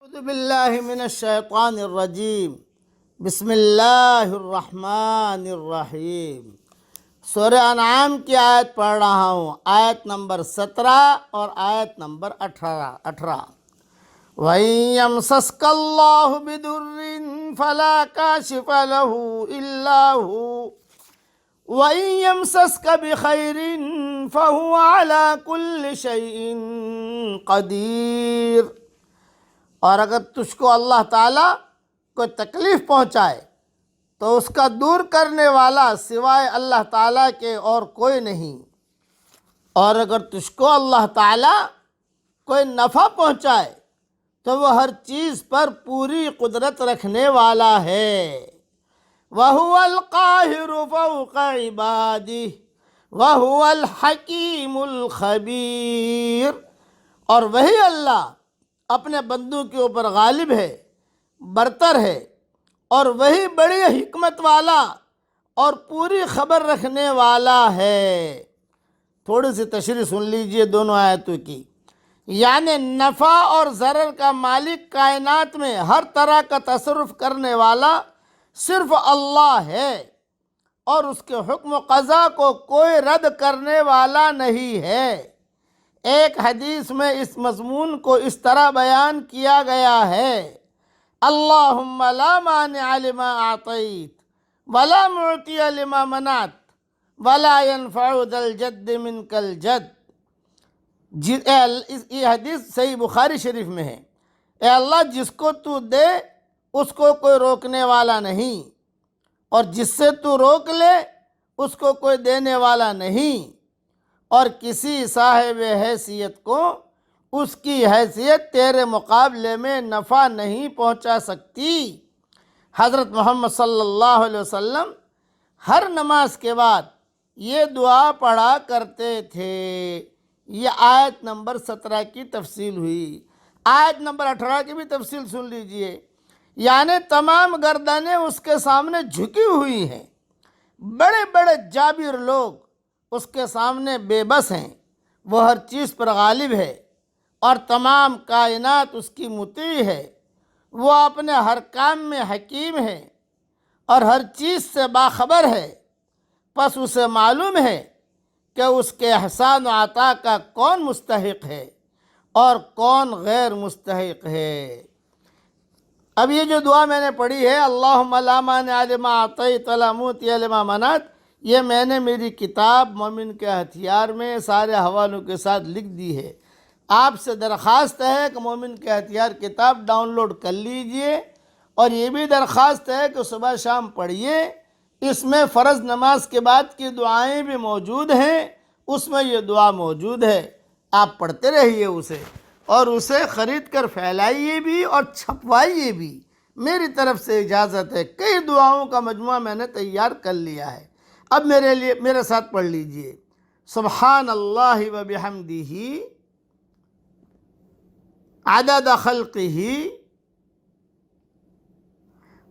اعوذ باللہ من الشیطان الرجیم بسم اللہ الرحمن الرحیم۔ سورہ انعام کی آیت پڑھ رہا ہوں، آیت نمبر 17 اور آیت نمبر 18۔ وَإِن يَمْسَسْكَ اللَّهُ بِضُرٍّ فَلَا كَاشِفَ لَهُ إِلَّا هُوَ وَإِن يَمْسَسْكَ بِخَيْرٍ فَهُوَ عَلَى كُلِّ شَيْءٍ قَدِيرٌ۔ اور اگر تجھ کو اللہ تعالیٰ کوئی تکلیف پہنچائے تو اس کا دور کرنے والا سوائے اللہ تعالیٰ کے اور کوئی نہیں، اور اگر تجھ کو اللہ تعالیٰ کوئی نفع پہنچائے تو وہ ہر چیز پر پوری قدرت رکھنے والا ہے۔ وَهُوَ الْقَاهِرُ فَوْقَ عِبَادِهِ وَهُوَ الْحَكِيمُ الْخَبِيرُ۔ اور وہی اللہ اپنے بندوں کے اوپر غالب ہے، برتر ہے، اور وہی بڑی حکمت والا اور پوری خبر رکھنے والا ہے۔ تھوڑی سی تشریح سن لیجئے دونوں آیتوں کی۔ یعنی نفع اور ضرر کا مالک کائنات میں ہر طرح کا تصرف کرنے والا صرف اللہ ہے، اور اس کے حکم و قضا کو کوئی رد کرنے والا نہیں ہے۔ ایک حدیث میں اس مضمون کو اس طرح بیان کیا گیا ہے: اللہم لا مانع لما اعطیت ولا معطی لما منعت ولا ينفع ذا الجد منک الجد۔ یہ حدیث صحیح بخاری شریف میں ہے۔ اے اللہ، جس کو تو دے اس کو کوئی روکنے والا نہیں، اور جس سے تو روک لے اس کو کوئی دینے والا نہیں، اور کسی صاحب حیثیت کو اس کی حیثیت تیرے مقابلے میں نفع نہیں پہنچا سکتی۔ حضرت محمد صلی اللہ علیہ وسلم ہر نماز کے بعد یہ دعا پڑھا کرتے تھے۔ یہ آیت نمبر 17 کی تفصیل ہوئی۔ آیت نمبر 18 کی بھی تفصیل سن لیجئے۔ یعنی تمام گردنیں اس کے سامنے جھکی ہوئی ہیں، بڑے بڑے جابر لوگ اس کے سامنے بے بس ہیں، وہ ہر چیز پر غالب ہے، اور تمام کائنات اس کی مطیع ہے۔ وہ اپنے ہر کام میں حکیم ہے اور ہر چیز سے باخبر ہے، پس اسے معلوم ہے کہ اس کے احسان و عطا کا کون مستحق ہے اور کون غیر مستحق ہے۔ اب یہ جو دعا میں نے پڑھی ہے، اللہم لا مانع لما اعطیت ولا معطی لما منعت، یہ میں نے میری کتاب مومن کے ہتھیار میں سارے حوالوں کے ساتھ لکھ دی ہے۔ آپ سے درخواست ہے کہ مومن کے ہتھیار کتاب ڈاؤن لوڈ کر لیجئے، اور یہ بھی درخواست ہے کہ صبح شام پڑھیے۔ اس میں فرض نماز کے بعد کی دعائیں بھی موجود ہیں، اس میں یہ دعا موجود ہے، آپ پڑھتے رہیے اسے، اور اسے خرید کر پھیلائیے بھی اور چھپوائیے بھی۔ میری طرف سے اجازت ہے، کئی دعاؤں کا مجموعہ میں نے تیار کر لیا ہے۔ اب میرے ساتھ پڑھ لیجئے: سبحان اللہ و بحمدہ عدد خلقہ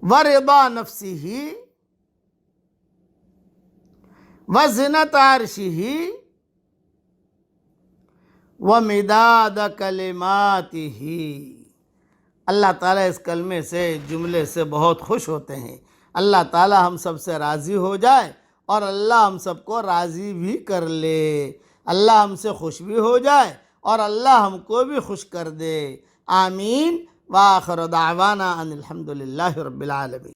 ورضا نفسہ وزنۃ عرشہ ومداد کلماتہ۔ اللہ تعالیٰ اس کلمے سے، جملے سے بہت خوش ہوتے ہیں۔ اللہ تعالیٰ ہم سب سے راضی ہو جائے، اور اللہ ہم سب کو راضی بھی کر لے۔ اللہ ہم سے خوش بھی ہو جائے اور اللہ ہم کو بھی خوش کر دے۔ آمین۔ وآخر دعوانا ان الحمد للہ رب العالمین۔